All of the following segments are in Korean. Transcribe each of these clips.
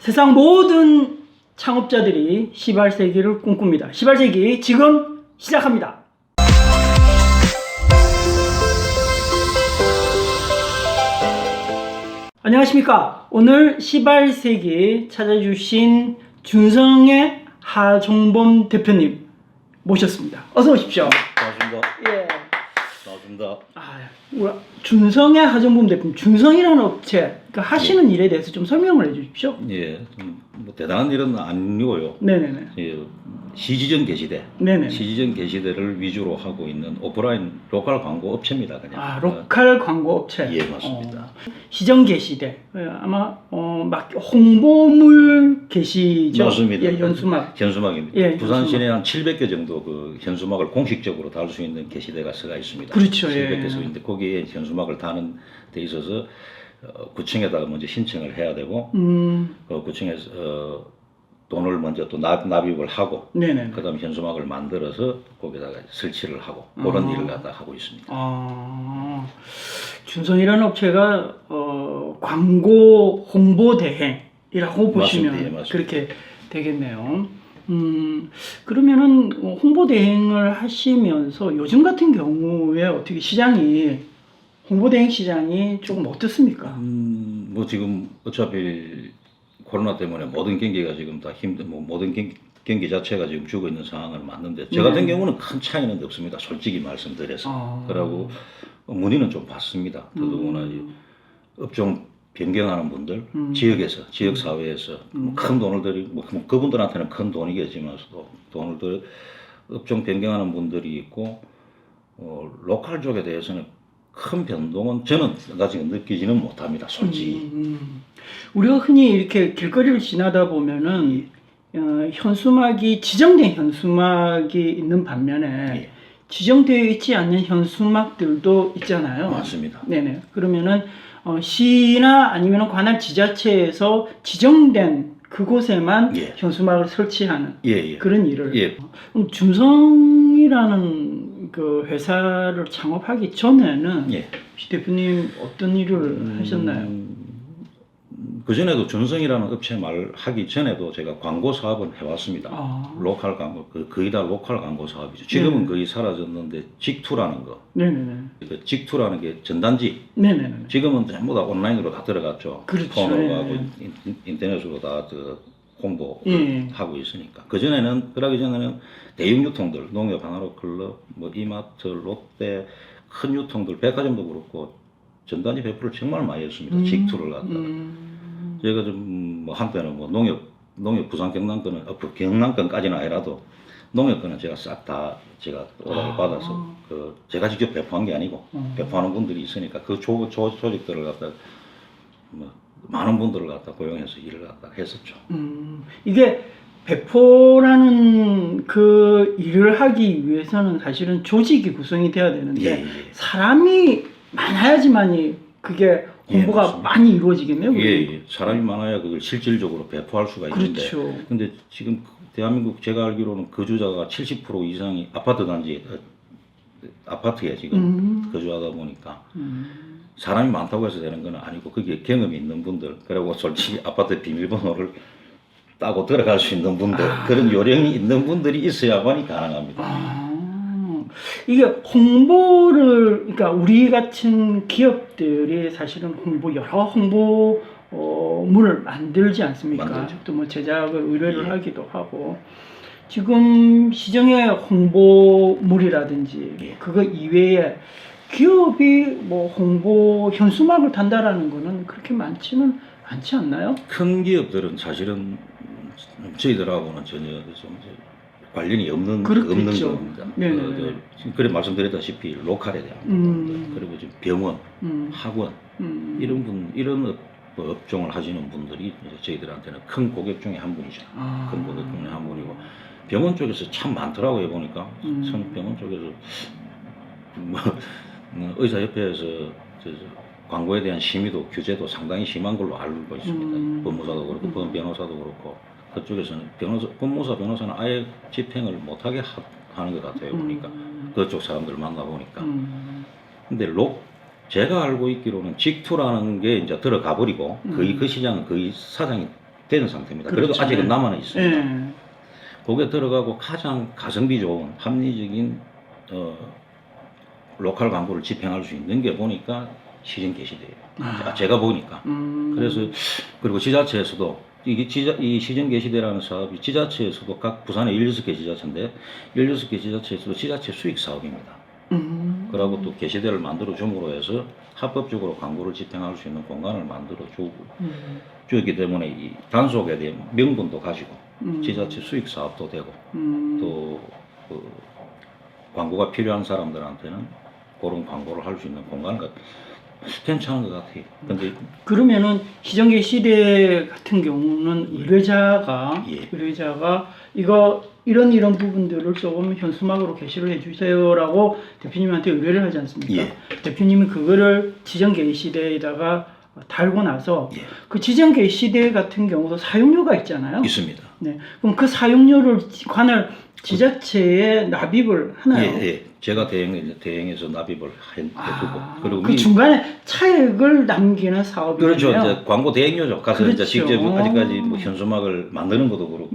세상 모든 창업자들이 시발세기를 꿈꿉니다. 시발세기 지금 시작합니다. 안녕하십니까. 오늘 시발세기 찾아주신 준성의 하종범 대표님 모셨습니다. 어서 오십시오. 반갑습니다. 예. 반갑습니다. 우리 준성의 하종범 대표님, 준성이라는 업체 하시는 일에 대해서 좀 설명을 해주십시오. 예, 뭐 대단한 일은 아니고요. 네네네. 예, 시지정 게시대, 네네. 시지정 게시대를 위주로 하고 있는 오프라인 로컬 광고 업체입니다. 그냥. 로컬 광고 업체. 예, 맞습니다. 시정 게시대. 아마 막 홍보물 게시죠. 맞습니다. 예, 현수막. 현수막입니다. 예, 부산 현수막. 시내에 한 700개 정도 그 현수막을 공식적으로 달 수 있는 게시대가 서가 있습니다. 그렇죠. 700개 예. 서 있는데 거기에 현수막을 다는 데 있어서 구청에다가 먼저 신청을 해야 되고 구청에서 돈을 먼저 또 납입을 하고 네네. 그다음 현수막을 만들어서 거기다가 설치를 하고 그런 일을 갖다 하고 있습니다. 준성이라는 업체가 광고 홍보 대행이라고 보시면 맞습니다. 예, 맞습니다. 그렇게 되겠네요. 그러면은 홍보 대행을 하시면서 요즘 같은 경우에 어떻게 시장이 홍보 대행 시장이 조금 어떻습니까? 뭐 지금 어차피 코로나 때문에 모든 경기가 지금 다 모든 경기 자체가 지금 죽어 있는 상황은 맞는데 저 같은 경우는 큰 차이는 없습니다. 솔직히 말씀드려서. 그러고 문의는 좀 받습니다. 더더구나 이 업종 변경하는 분들, 지역에서, 지역 사회에서 큰 돈을 들이고 그분들한테는 큰 돈이겠지만서도 돈을 들여 업종 변경하는 분들이 있고 로컬 쪽에 대해서는 큰 변동은 저는 아직 느끼지는 못합니다. 솔직히. 우리가 흔히 이렇게 길거리를 지나다 보면은 현수막이 지정된 현수막이 있는 반면에 예. 지정되어 있지 않는 현수막들도 있잖아요. 맞습니다. 네네. 그러면은 시나 아니면 관할 지자체에서 지정된 그곳에만 예. 현수막을 설치하는 예. 그런 일을. 예. 그럼 준성이라는 그 회사를 창업하기 전에는 예. 혹시 대표님 어떤 일을 하셨나요? 그전에도 준성이라는 업체 말하기 전에도 제가 광고 사업은 해왔습니다. 로컬 광고, 거의 다 로컬 광고 사업이죠. 지금은 거의 사라졌는데 직투라는 거. 네네네. 그 직투라는 게 전단지. 네네네. 지금은 전부 다 온라인으로 다 들어갔죠. 그렇죠. 폰으로 예. 하고 인터넷으로 다 홍보를 예. 하고 있으니까. 그전에는, 그러기 전에는 대형 유통들, 농협, 하나로클럽, 뭐 이마트, 롯데, 큰 유통들, 백화점도 그렇고 전단지 배포를 정말 많이 했습니다. 직투를 갖다가. 제가 좀 뭐 한때는 뭐 농협 부산 경남권은 경남권까지는 아니라도 농협권은 제가 싹 다 제가 오락을 받아서 제가 직접 배포한 게 아니고 배포하는 분들이 있으니까 그 조직들을 갖다 뭐 많은 분들을 갖다 고용해서 일을 갖다 했었죠. 이게 배포라는 그 일을 하기 위해서는 사실은 조직이 구성이 돼야 되는데 예. 사람이 많아야지만이 그게 홍보가 많이 이루어지겠네요. 예. 사람이 많아야 그걸 실질적으로 배포할 수가 있는데. 그렇죠. 근데 지금 대한민국 제가 알기로는 거주자가 70% 이상이 아파트 단지 아파트에 지금 거주하다 보니까 사람이 많다고 해서 되는 건 아니고 거기에 경험이 있는 분들 그리고 솔직히 아파트 비밀번호를 따고 들어갈 수 있는 분들 그런 요령이 있는 분들이 있어야만이 가능합니다. 이게 홍보를 그러니까 우리 같은 기업들이 사실은 여러 홍보물을 만들지 않습니까? 만들죠. 또 뭐 제작을 의뢰를 하기도 하고 지금 시정의 홍보물이라든지 그거 이외에 기업이 뭐 홍보 현수막을 단다라는 거는 그렇게 많지는 않지 않나요? 큰 기업들은 사실은 저희들하고는 전혀 좀 관련이 없는 그렇겠죠. 겁니다. 네네네. 그래 말씀드렸다시피 로컬에 대한 겁니다. 그리고 지금 병원, 학원 이런 업종을 하시는 분들이 저희들한테는 큰 고객 중에 한 분이죠. 큰 고객 중에 한 분이고 병원 쪽에서 참 많더라고요 보니까. 참 병원 쪽에서 뭐 의사협회에서 광고에 대한 심의도 규제도 상당히 심한 걸로 알고 있습니다. 법무사도 그렇고 변호사도 그렇고 그쪽에서는 법무사 변호사는 아예 집행을 못하게 하는 것 같아요 보니까 그쪽 사람들 만나 보니까. 근데 제가 알고 있기로는 직투라는 게 이제 들어가 버리고 거의 그 시장은 거의 사장이 된 상태입니다. 그렇죠. 그래도 아직은 남아 있습니다. 예. 거기에 들어가고 가장 가성비 좋은 합리적인 로컬 광고를 집행할 수 있는 게 보니까 시정 게시대예요. 제가 보니까. 그래서 그리고 지자체에서도 이 시정 게시대라는 사업이 지자체에서도 각 부산에 16개 지자체인데 16개 지자체에서도 지자체 수익 사업입니다. 그러고 또 게시대를 만들어 줌으로 해서 합법적으로 광고를 집행할 수 있는 공간을 만들어 주기 때문에 이 단속에 대한 명분도 가지고 지자체 수익 사업도 되고 또 광고가 필요한 사람들한테는 그런 광고를 할 수 있는 공간이 괜찮은 것 같아요. 근데 그러면은 시정계 시대 같은 경우는 의뢰자가 예. 이거 이런 부분들을 조금 현수막으로 게시를 해주세요라고 대표님한테 의뢰를 하지 않습니까? 예. 대표님이 그거를 지정계 시대에다가 달고 나서 예. 그 지정계 시대 같은 경우도 사용료가 있잖아요. 있습니다. 네. 그럼 그 사용료를 관할 지자체에 납입을 하나요? 예, 예. 제가 대행해서 납입을 해두고 그리고 그 중간에 차액을 남기는 사업이네요. 그렇죠. 이제 광고 대행료죠. 가서 그렇죠. 이제 직접 아직까지 뭐 현수막을 만드는 것도 그렇고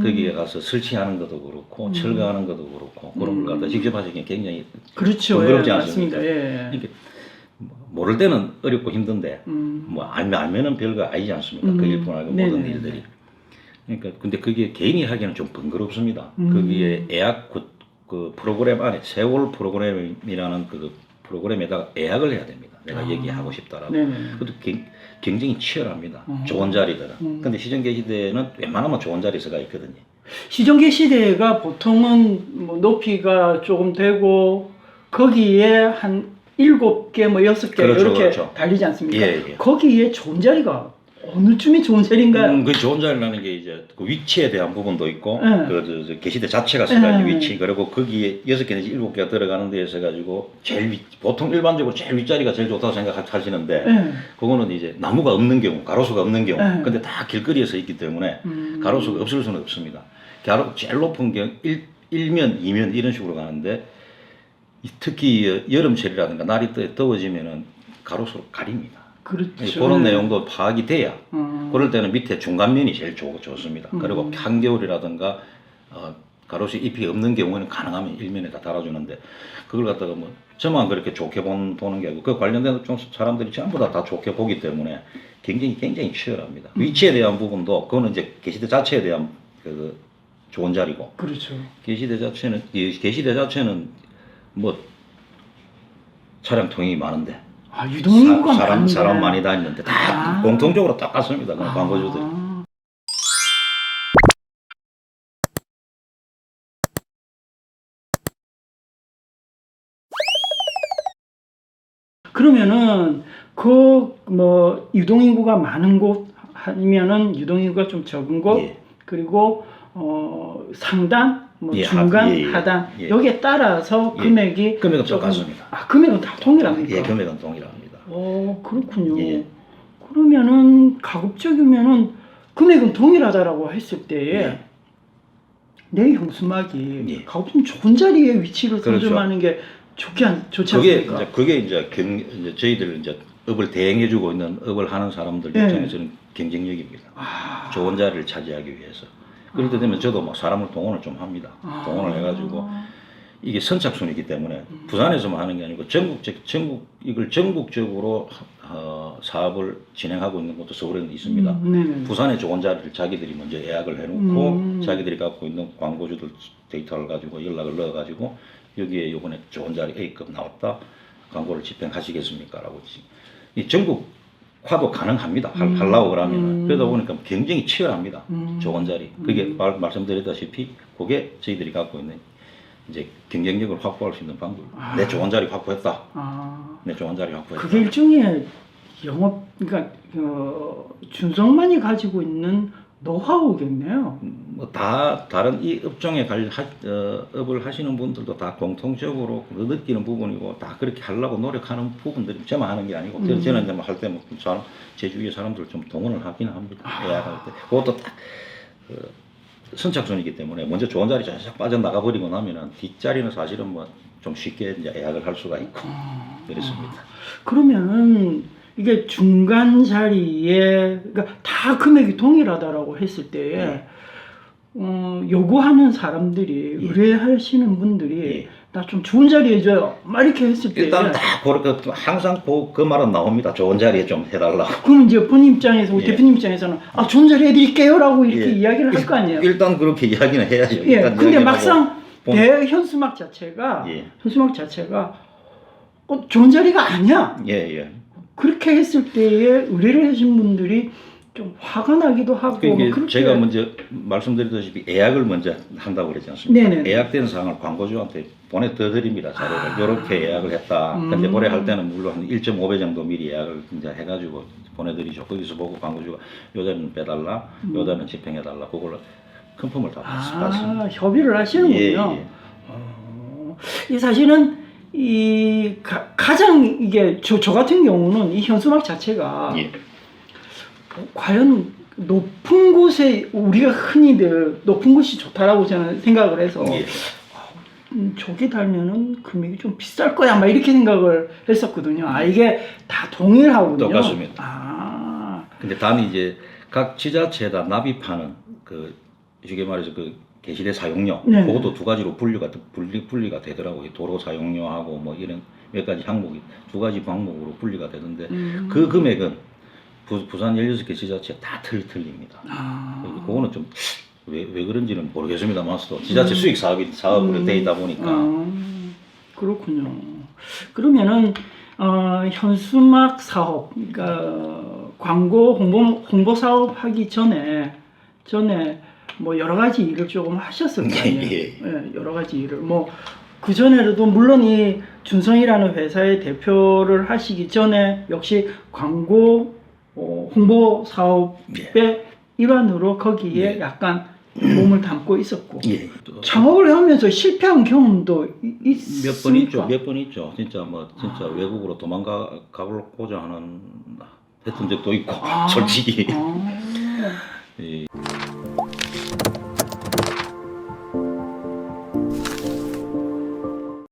거기에 가서 설치하는 것도 그렇고 철거하는 것도 그렇고 그런 걸 갖다 직접 하시기엔 굉장히 그렇죠. 번거롭지 예, 않습니까? 맞습니다. 예. 이게 모를 때는 어렵고 힘든데 뭐 알면은 별거 아니지 않습니까? 그 일뿐 아니고 모든 일들이. 그러니까 근데 그게 개인이 하기에는 좀 번거롭습니다. 거기에 예약 그 프로그램 안에 세월 프로그램이라는 그 프로그램에다가 예약을 해야 됩니다. 내가 얘기하고 싶다라고. 그것도 경쟁이 치열합니다. 좋은 자리들은. 근데 시정계 시대는 웬만하면 좋은 자리서가 있거든요. 시정계 시대가 보통은 뭐 높이가 조금 되고 거기에 한 7개 뭐 6개 그렇죠, 이렇게 그렇죠. 달리지 않습니까? 예, 예. 거기에 좋은 자리가 어느 쯤이 좋은 자리인가요? 그 좋은 자리라는 게 이제 그 위치에 대한 부분도 있고, 네. 저 게시대 자체가 써가지고 네. 위치, 그리고 거기에 6개 내지 7개가 들어가는 데에 있어가지고 보통 일반적으로 제일 윗자리가 제일 좋다고 생각하시는데, 네. 그거는 이제 나무가 없는 경우, 가로수가 없는 경우, 네. 근데 다 길거리에 서 있기 때문에 가로수가 없을 수는 없습니다. 제일 높은 경우 1면, 2면 이런 식으로 가는데, 특히 여름철이라든가 날이 더워지면은 가로수로 가립니다. 그렇죠. 그런 내용도 파악이 돼야 그럴 때는 밑에 중간면이 제일 좋습니다. 그리고 한겨울이라든가 가로수 잎이 없는 경우에는 가능하면 일면에다 달아주는데 그걸 갖다가 뭐 저만 그렇게 좋게 보는 게 아니고 그 관련된 좀 사람들이 전부 다 좋게 보기 때문에 굉장히 치열합니다. 위치에 대한 부분도 그거는 이제 게시대 자체에 대한 그 좋은 자리고 그렇죠. 게시대 자체는 뭐 차량 통행이 많은데 유동인구가 많은데. 사람 많이 다니는데 다 공통적으로 똑같습니다. 광고주들. 그러면은 그 뭐 유동인구가 많은 곳 아니면은 유동인구가 좀 적은 곳 예. 그리고 상단 뭐 예, 중간 하단 여기에 따라서 금액이 금액은 조금- 똑같습니다. 금액은 다 동일합니까? 예, 금액은 동일합니다. 그렇군요. 예. 그러면은 가급적이면은 금액은 동일하다라고 했을 때에 예. 내 현수막이 예. 가급적 좋은 자리에 위치를 그렇죠. 선점하는 게 좋지 그게 않습니까? 이제 저희들 이제 업을 대행해주고 있는 업을 하는 사람들 예. 입장에서는 경쟁력입니다. 좋은 자리를 차지하기 위해서. 그럴 때 되면 저도 막 사람을 동원을 좀 합니다. 동원을 해가지고 이게 선착순이기 때문에 부산에서만 하는 게 아니고 이걸 전국적으로 사업을 진행하고 있는 것도 서울에는 있습니다. 부산에 좋은 자리를 자기들이 먼저 예약을 해놓고 자기들이 갖고 있는 광고주들 데이터를 가지고 연락을 넣어가지고 여기에 이번에 좋은 자리 A급 나왔다. 광고를 집행하시겠습니까? 라고 이 전국화도 가능합니다. 하려고 그러면. 그러다 보니까 굉장히 치열합니다. 좋은 자리. 그게 말씀드렸다시피 그게 저희들이 갖고 있는 이제 경쟁력을 확보할 수 있는 방법입니다. 내 좋은 자리 확보했다. 내 좋은 자리 확보했다. 그게 일종의 그러니까 준성만이 가지고 있는 노하우겠네요. 뭐 다 다른 이 업종에 업을 하시는 분들도 다 공통적으로 느끼는 부분이고 다 그렇게 하려고 노력하는 부분들이 저만 하는 게 아니고 저는 이제 할때 뭐 제 주위의 사람들을 좀 동원을 하긴 합니다. 예약할 때 그것도 딱 선착순이기 때문에 먼저 좋은 자리 쫙 빠져나가 버리고 나면은 뒷자리는 사실은 뭐 좀 쉽게 이제 예약을 할 수가 있고 그렇습니다. 그러면은 이게 중간 자리에 그러니까 다 금액이 동일하다라고 했을 때에 요구하는 사람들이 의뢰하시는 분들이 나 좀 좋은 자리에 줘요. 막 이렇게 했을 때 일단 다 그렇게 항상 그 말은 나옵니다. 좋은 자리에 좀 해달라고. 그럼 이제 본인 입장에서 우리 대표님 입장에서는 아 좋은 자리 해드릴게요라고 이렇게 이야기를 할 거 아니에요. 일단 그렇게 이야기는 해야죠. 예. 일단 근데 막상 대현수막 자체가 현수막 자체가 좋은 자리가 아니야. 예. 그렇게 했을 때에 의뢰를 하신 분들이 좀 화가 나기도 하고 그게 그렇게 제가 먼저 말씀드렸다시피 예약을 먼저 한다고 그러지 않습니까? 네네. 예약된 사항을 광고주한테 보내드립니다. 자료를. 이렇게 예약을 했다. 근데 올해 할 때는 물론 한 1.5배 정도 미리 예약을 이제 해가지고 보내드리죠. 거기서 보고 광고주가 요자는 빼달라, 요자는 집행해달라. 그걸로 큰 품을 다 받습니다. 협의를 하시는군요. 이 사실은 가장 이게 저 같은 경우는 이 현수막 자체가 과연 높은 곳에 우리가 흔히들 높은 곳이 좋다라고 저는 생각을 해서 저기 달면은 금액이 좀 비쌀 거야 막 이렇게 생각을 했었거든요. 이게 다 동일하군요. 똑같습니다. 근데 단지 이제 각 지자체에다 납입하는 그 쉽게 말해서 그 게시대 사용료 그것도 두 가지로 분리가 되더라고요. 도로 사용료하고 뭐 이런 몇 가지 항목이 두 가지 방목으로 분리가 되는데 그 금액은 부산 16개 지자체 다 틀립니다. 그거는 좀 왜 그런지는 모르겠습니다만 지자체 수익 사업으로 돼 있다 보니까 그렇군요. 그러면은 현수막 사업, 그러니까 광고 홍보 사업 하기 전에 뭐 여러 가지 일을 조금 하셨을 거 아니에요. 여러 가지 일을 뭐 그 전에도 물론 이 준성이라는 회사의 대표를 하시기 전에 역시 광고 홍보 사업의 일환으로 거기에 약간 몸을 담고 있었고 창업을 하면서 실패한 경험도 있습니까? 몇 번 있죠. 진짜 외국으로 도망가고자 했던 적도 있고 솔직히.